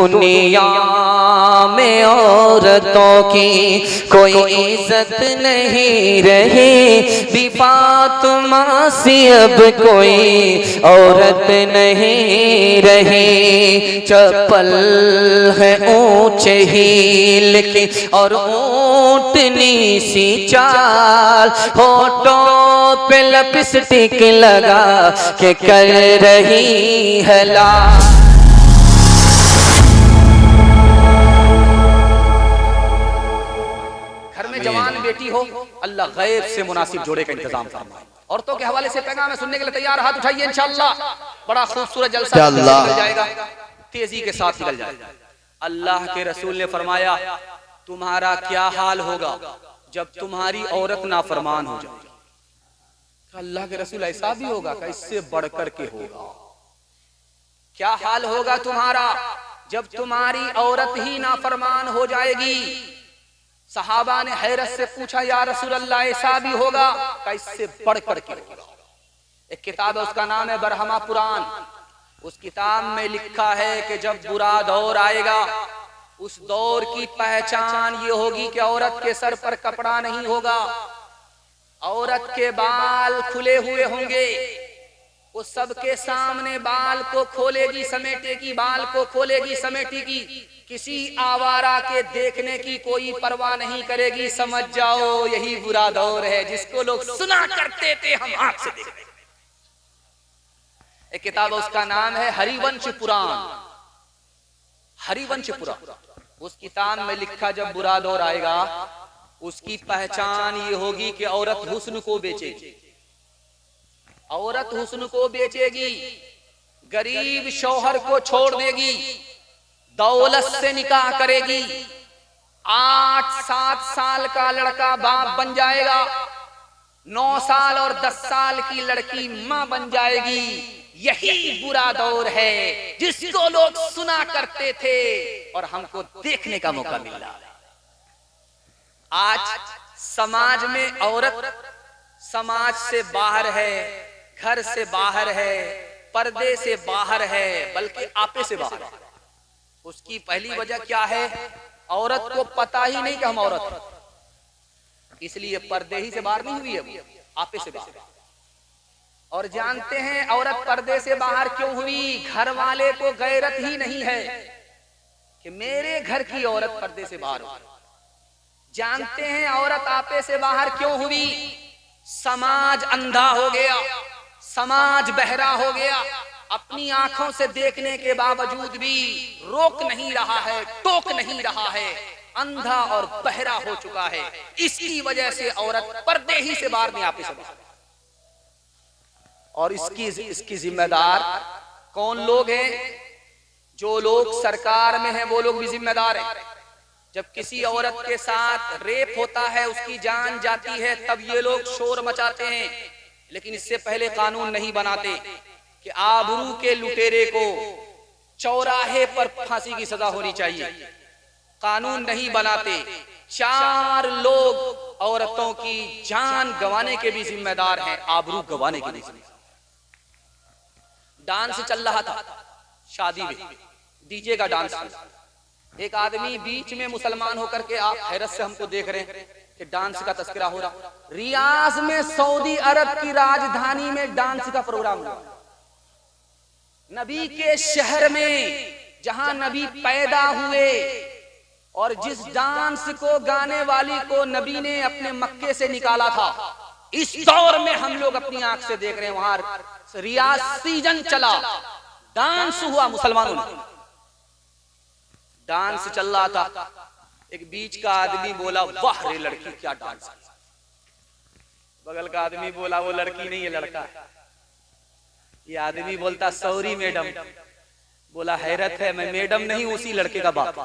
दुनिया में औरतों की कोई इज्जत नहीं रही, भी फातिमा सी अब कोई औरत नहीं रही। चप्पल है ऊंचे हील की और ऊंटनी सी चाल, होठों पे लिपस्टिक लगा के कर रही है लाल। घर में जवान बेटी हो, अल्लाह गैब से मुनासिब जोड़े का इंतजाम फरमाए। औरतों के हवाले से पैगाम है, सुनने के लिए तैयार हाथ उठाइए, इंशाअल्लाह बड़ा खूबसूरत जलसा निकल जाएगा, तेजी के साथ निकल जाएगा। अल्लाह के रसूल ने फरमाया, तुम्हारा क्या हाल होगा जब तुम्हारी औरत नाफरमान हो जाए। अल्लाह के रसूल ऐसा भी होगा? इससे बढ़कर के होगा। क्या हाल होगा तुम्हारा जब तुम्हारी औरत ही नाफरमान हो जाएगी। सहाबा ने हैरत से पूछा, या रसूल अल्लाह ऐसा भी होगा? इससे बढ़कर के होगा। एक किताब है, उसका नाम है बरहमा पुराण। उस किताब में लिखा है कि जब बुरा दौर आएगा, उस दौर की पहचान ये होगी कि औरत के सर पर कपड़ा नहीं होगा, औरत के बाल खुले हुए होंगे, वो सबके सामने बाल को खोलेगी समेटेगी, बाल को खोलेगी समेटेगी, किसी आवारा के देखने की कोई परवाह नहीं करेगी। समझ जाओ यही बुरा दौर है जिसको लोग सुना करते थे, हम आंख से देख रहे। एक किताब उसका नाम है हरिवंश पुराण, हरिवंश पुराण। उस किताब में लिखा, जब बुरा दौर आएगा उसकी पहचान ये होगी कि औरत हुस्न को बेचेगी, औरत हुस्न को बेचेगी, गरीब शौहर को छोड़ देगी, दौलत से निकाह करेगी, 8-7 साल का लड़का बाप बन जाएगा, 9 साल और 10 साल की लड़की मां बन जाएगी। यही बुरा दौर है जिसको लोग सुना करते थे और हमको देखने का मौका मिला। आज समाज में औरत समाज से बाहर है, घर से बाहर है, पर्दे से बाहर है, बल्कि आपे से बाहर है। उसकी पहली वजह क्या है? औरत को पता ही नहीं कि हम औरत हैं, इसलिए पर्दे ही से बाहर नहीं हुई है, आपे से बाहर। और जानते हैं औरत पर्दे से बाहर क्यों हुई? घर वाले को गैरत ही नहीं है कि मेरे घर की औरत पर्दे से बाहर हो। जानते हैं औरत आपे से बाहर क्यों हुई? समाज अंधा हो गया, समाज बहरा हो गया, अपनी आंखों से देखने के बावजूद भी रोक नहीं रहा है, टोक नहीं रहा है, अंधा और बहरा हो चुका है। इसकी वजह से औरत पर्दे ही से बाहर नहीं, आपे से बाहर। और इसकी जिम्मेदार कौन लोग हैं? जो लोग सरकार में हैं वो लोग भी जिम्मेदार हैं। जब किसी औरत के साथ रेप होता है, उसकी जान जाती है, तब ये लोग शोर मचाते हैं, लेकिन इससे पहले कानून नहीं बनाते कि आबरू के लुटेरे को चौराहे पर फांसी की सजा होनी चाहिए। कानून नहीं बनाते। 4 लोग औरतों की जान गंवाने के भी जिम्मेदार हैं, आबरू गंवाने के भी। डांस चल रहा था शादी में, डीजे का डांस। एक आदमी बीच में मुसलमान होकर के, आप हैरत से हमको देख रहे हैं कि डांस का तस्करा हो रहा। रियाज में, सऊदी अरब की राजधानी में डांस का प्रोग्राम हुआ। नबी के शहर में जहां नबी पैदा हुए, और जिस डांस को गाने वाली को नबी ने अपने मक्के से निकाला था, इस दौर में हम लोग अपनी आंख से देख रहे हैं। वहां रियाज सीजन चला, डांस हुआ, मुसलमानों में डांस चल रहा था। एक बीच का आदमी बोला, वाह रे लड़की क्या डांस। बगल का आदमी बोला, वो लड़की नहीं है लड़का है। ये आदमी बोलता, सॉरी मैडम। बोला, हैरत है, मैं मैडम नहीं, उसी लड़के का बाप।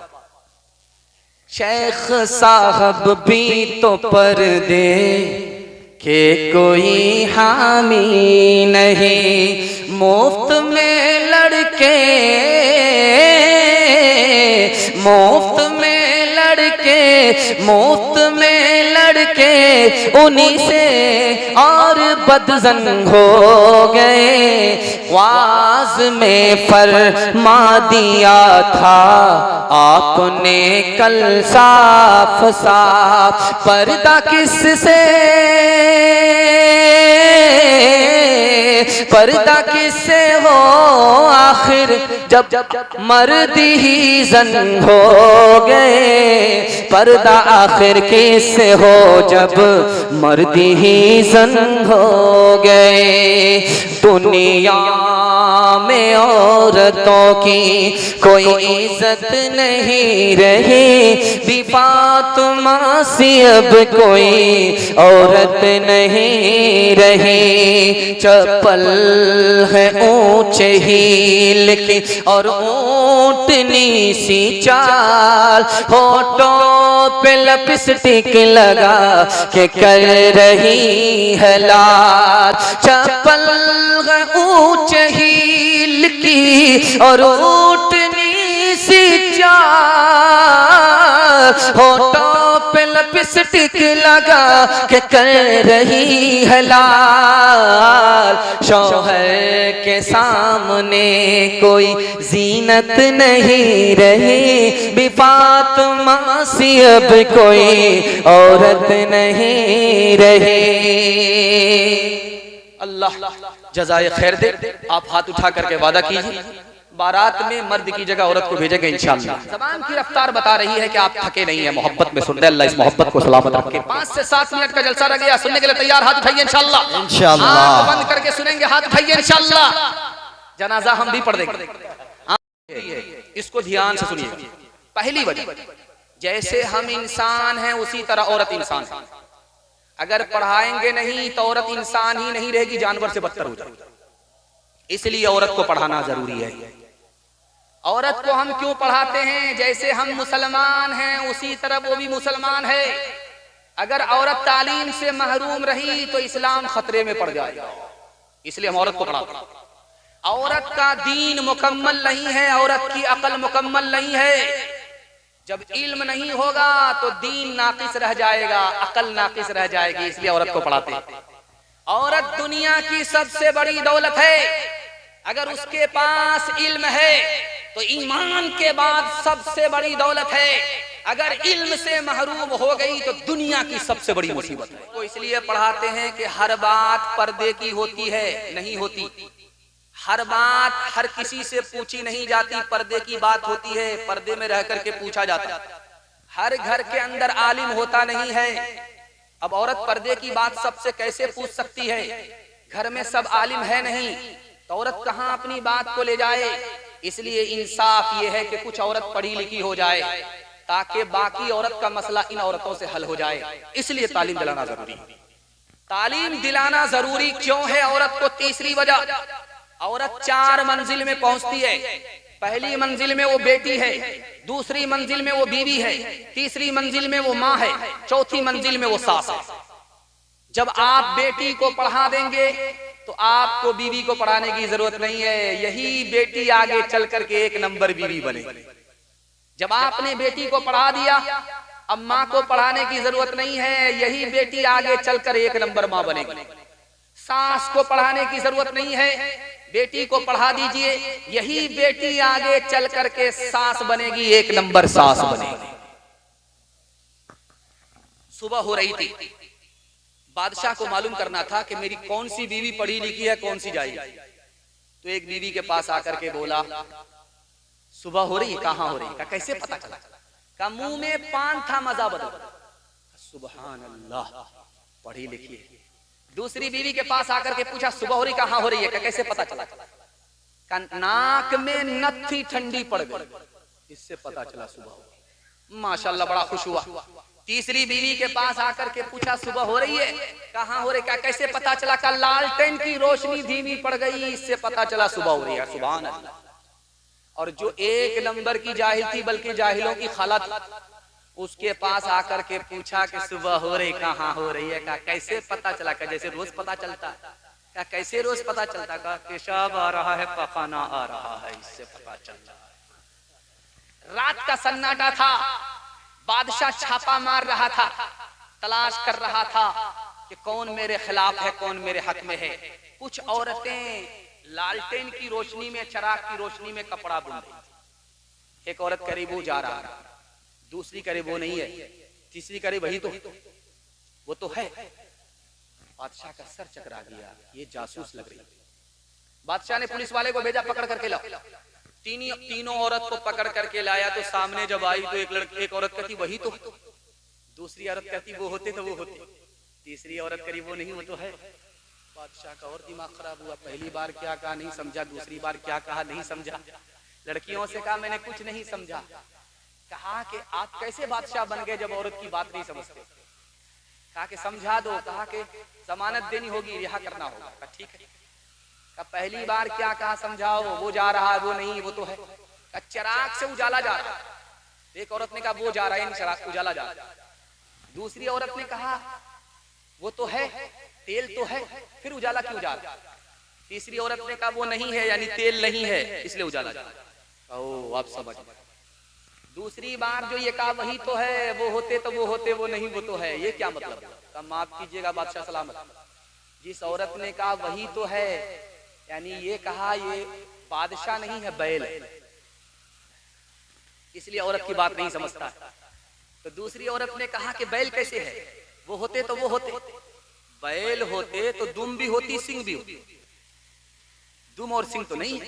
शेख साहब भी तो पर्दे के कोई हामी नहीं, मुफ्त में लड़के, मुफ्त में लड़के, मुफ्त में लड़के उन्हीं से और बदजन हो गए। वाज में फरमा दिया था आपने कल साफ साफ, पर्दा किससे, पर्दा किससे हो आखिर जब मर्द ही जन हो गए। पर्दा आखिर किससे हो जब मर्द ही जन हो गए। दुनिया में औरतों की कोई इज्जत नहीं रही, भी फातिमा सी अब कोई औरत नहीं रही। चप्पल है ऊंचे हील की और ऊंटनी सी चाल, होठों पे लिपस्टिक लगा के कर रही है लाल। चप्पल है ऊंचे हील की और ऊंटनी सी चाल, होठों पे लिपस्टिक लगा के कर रही है लाल। शौहर के सामने कोई जीनत नहीं रही, भी फातिमा सी अब कोई औरत नहीं रही। अल्लाह जज़ाए खैर दे। आप हाथ उठा करके वादा कीजिए, बारात में मर्द की जगह औरत को भेजेंगे इंशाअल्लाह। ज़बान की रफ्तार बता रही है कि आप थके नहीं है, मोहब्बत में सुन रहे। अल्लाह इस मोहब्बत को सलामत रखे। 5 से 7 मिनट का जलसा रह गया, सुनने के लिए तैयार? हाथ उठाइए इंशाअल्लाह। इंशाअल्लाह आंख बंद करके सुनेंगे, हाथ उठाइए इंशाअल्लाह। जनाजा हम भी पढ़ देंगे, इसको ध्यान से सुनिए। पहली वजह, जैसे हम इंसान हैं उसी तरह औरत इंसान है। अगर पढ़ाएंगे नहीं तो औरत इंसान ही नहीं रहेगी, जानवर से बदतर हो जाएगी। इसलिए औरत को पढ़ाना जरूरी है। औरत को हम क्यों पढ़ाते हैं? जैसे हम मुसलमान हैं उसी तरह वो भी मुसलमान है। अगर औरत तालीम से महरूम रही तो इस्लाम खतरे में पड़ जाएगा, इसलिए हम औरत को पढ़ाते हैं। औरत का दीन मुकम्मल नहीं है, औरत की अकल मुकम्मल नहीं है। जब इल्म नहीं होगा तो दीन नाकिस रह जाएगा, अकल नाकिस रह जाएगी, इसलिए औरत को पढ़ाते हैं। औरत दुनिया की सबसे बड़ी दौलत है। अगर उसके पास इल्म है तो ईमान के बाद सबसे बड़ी दौलत है। अगर इल्म से महरूम हो गई तो दुनिया की सबसे बड़ी मुसीबत है। तो इसलिए पढ़ाते हैं कि हर बात पर्दे की होती है, नहीं होती। हर बात हर किसी से पूछी नहीं जाती, पर्दे की बात होती है, पर्दे में रह करके पूछा जाता है। हर घर के अंदर आलिम होता नहीं है। अब औरत पर्दे की बात सबसे कैसे पूछ सकती है? घर में सब आलिम है नहीं, तो औरत कहाँ अपनी बात को ले जाए? इसलिए इंसाफ ये है कि कुछ औरत पढ़ी लिखी हो जाए ताकि बाकी औरत का मसला इन औरतों से हल हो जाए। इसलिए तालीम दिलाना जरूरी है। तालीम दिलाना जरूरी क्यों है औरत को? तीसरी वजह, औरत 4 मंजिल में पहुंचती है। पहली मंजिल में वो बेटी है, दूसरी मंजिल में वो बीवी है, तीसरी मंजिल में वो माँ है, चौथी मंजिल में वो सास है। जब आप बेटी को पढ़ा देंगे तो आपको बीवी को पढ़ाने की जरूरत नहीं है। यही बेटी आगे चल करके 1 नंबर बीवी बनेगी। जब आपने बेटी को पढ़ा दिया, अब माँ को पढ़ाने की जरूरत नहीं है। यही बेटी आगे चलकर 1 नंबर माँ बनेगी। सास को पढ़ाने की जरूरत नहीं है, बेटी को पढ़ा दीजिए, यही बेटी आगे चल करके सास बनेगी, 1 नंबर सास बनेगी। सुबह हो रही थी, बादशाह को मालूम करना था कि मेरी कौन सी बीवी पढ़ी लिखी है, कौन सी जाएगी। तो एक बीवी के पास आकर के बोला, सुबह हो रही, कहाँ हो रही? का कैसे पता चला? का मुंह में पान था, मजा बदल। सुभान अल्लाह, पढ़ी लिखी है। दूसरी बीवी के पास आकर के पूछा, सुबह हो रही, कहाँ हो रही है? कैसे पता चला? का नाक में नथी ठंडी पड़ गई, इससे पता चला सुबह हो रही। माशाल्लाह, बड़ा खुश हुआ। तीसरी बीवी के पास आकर के पूछा, सुबह हो रही है, कहाँ हो रही? क्या कैसे पता चला? का लालटेन की रोशनी धीमी पड़ गई, इससे पता चला सुबह हो रही है। सुभान अल्लाह। और जो 1 नंबर की जाहिल थी, बल्कि जाहिलों की खाला थी, उसके पास आकर के पूछा कि सुबह हो रही, कहाँ हो रही है? का कैसे पता चला? का जैसे रोज पता चलता है। का कैसे रोज पता चलता? का पेशाब आ रहा है, पखाना आ रहा है, इससे पता चलता है। रात का सन्नाटा था, बादशाह छापा मार रहा था, तलाश कर रहा था कि कौन मेरे खिलाफ है, कौन मेरे हक में है। कुछ औरतें लालटेन की रोशनी में, चिराग की रोशनी में कपड़ा बुन रही। एक औरत करीब वो जा रहा, दूसरी करीब वो नहीं है, तीसरी करीब वही तो, वो तो है। बादशाह का सर चकरा गया, ये जासूस लग रही। बादशाह ने पुलिस वाले को भेजा, पकड़ करके लाओ। तीनों औरत को पकड़ करके लाया तो सामने जब आई तो एक औरत कहती वही तो, दूसरी औरत कहती वो होते तो वो होते, तीसरी औरत करी वो नहीं, वो तो है। बादशाह का और दिमाग खराब हुआ, पहली बार क्या कहा नहीं समझा, दूसरी बार क्या कहा नहीं समझा। लड़कियों से कहा मैंने कुछ नहीं समझा। कहा कि आप कैसे बादशाह बन गए जब औरत की बात नहीं समझते। कहा कि समझा दो। कहा कि जमानत देनी होगी, रिहा करना होगा। कहा ठीक है। कहा पहली बार क्या कहा समझाओ। वो जा रहा है, वो नहीं, वो तो है। कहा चिराग से उजाला जा रहा है। एक औरत ने कहा वो जा रहा है, चिराग उजाला जा रहा है। दूसरी औरत ने कहा वो तो है, तेल तो है, फिर उजाला क्यों जा रहा है। तीसरी औरत ने कहा वो नहीं है, यानी तेल नहीं है, इसलिए उजाला जा रहा है। ओ आप समझ। दूसरी बार जो ये कहा वही तो है, वो होते तो वो होते, वो नहीं वो तो है, ये क्या मतलब। कहा माफ कीजिएगा बादशाह सलामत, जिस औरत ने कहा वही तो है, यानी ये कहा ये बादशाह नहीं है, बैल है, इसलिए औरत की बात नहीं समझता। तो दूसरी औरत ने कहा कि बैल कैसे है, वो होते तो वो होते, बैल होते तो दुम भी होती, सिंग भी होती, दुम और सिंग तो नहीं है।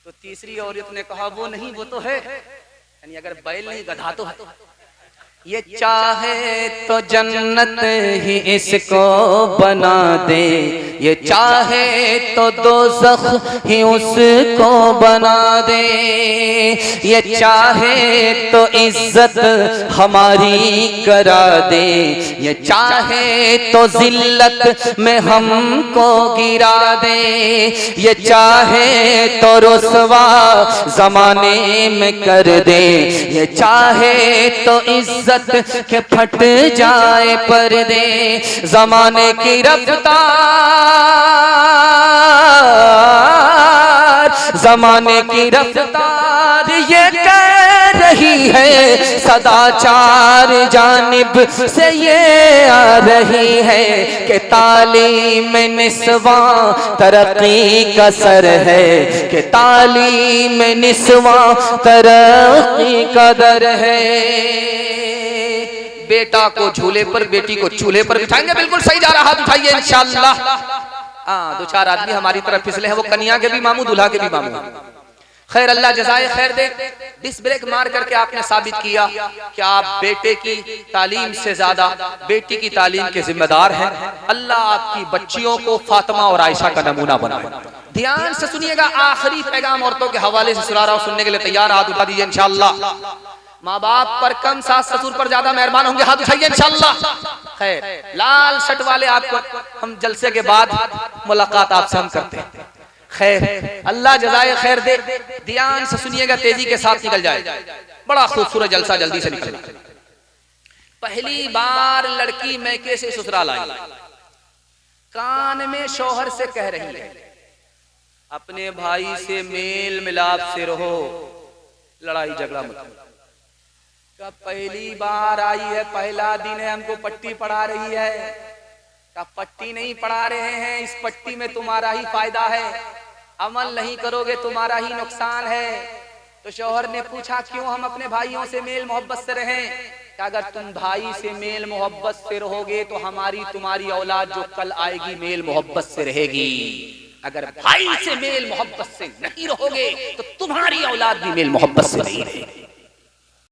तो तीसरी औरत ने कहा वो नहीं, वो तो है, यानी अगर बैल नहीं गधा तो है। ये चाहे तो जन्नत ही इसको बना दे, ये चाहे तो दोज़ख ही उसको बना दे, ये चाहे तो इज्जत हमारी करा दे, ये चाहे तो जिल्लत में हमको गिरा दे, ये चाहे तो रुसवा ज़माने में कर दे, ये चाहे तो इज्जत के फट जाए पर्दे, ज़माने की रफ्तार, ज़माने की रफ्तार ये कह रही है, सदाचार जानिब से ये आ रही है कि तालीम निस्वा तरक्की का सर है, कि तालीम निस्वा तरक्की का दर है। बेटा को झूले पर, बेटी को चूल्हे पर बिठाएंगे। बिल्कुल सही जा रहा, हाथ उठाइए इंशाअल्लाह। हाँ, दो चार आदमी हमारी तरफ फिसले हैं, वो कन्या के भी मामू, दूल्हा के भी मामू। खैर अल्लाह जज़ाए खैर दे। डिस ब्रेक मार करके आपने साबित किया कि आप बेटे की तालीम से ज्यादा बेटी की तालीम के जिम्मेदार हैं। अल्लाह आपकी बच्चियों को फातिमा और आयशा का नमूना बनाए। ध्यान से सुनिएगा, आखिरी पैगाम औरतों के हवाले से सुना रहा हूं, सुनने के लिए तैयार, हाथ उठा दीजिए इंशाअल्लाह। माँ बाप पर कम, सास ससुर पर ज्यादा मेहरबान होंगे, हाथ उठाइए इंशाअल्लाह। खैर लाल शर्ट वाले आपको हम जलसे के बाद मुलाकात आपसे हम करते हैं। खैर अल्लाह जज़ाए खैर दे। ध्यान से सुनिएगा, तेजी के साथ निकल जाए, बड़ा खूबसूरत जलसा जल्दी से निकलना। पहली बार लड़की मैके से ससुराल आई, कान में शौहर से कह रही है अपने भाई से मेल मिलाप से रहो, लड़ाई झगड़ा मत करो। का पहली बार आई है, पहला दिन है, हमको पट्टी पढ़ा रही है। का पट्टी नहीं पढ़ा रहे हैं, इस पट्टी में तुम्हारा ही फायदा है, अमल नहीं करोगे तुम्हारा ही नुकसान है। तो शौहर ने पूछा क्यों हम अपने भाइयों से मेल मोहब्बत से रहें। कि अगर तुम भाई से मेल मोहब्बत से रहोगे तो हमारी तुम्हारी औलाद जो कल आएगी मेल मोहब्बत से रहेगी। अगर भाई से मेल मोहब्बत से नहीं रहोगे तो तुम्हारी औलाद भी मेल मोहब्बत से नहीं रहेगी।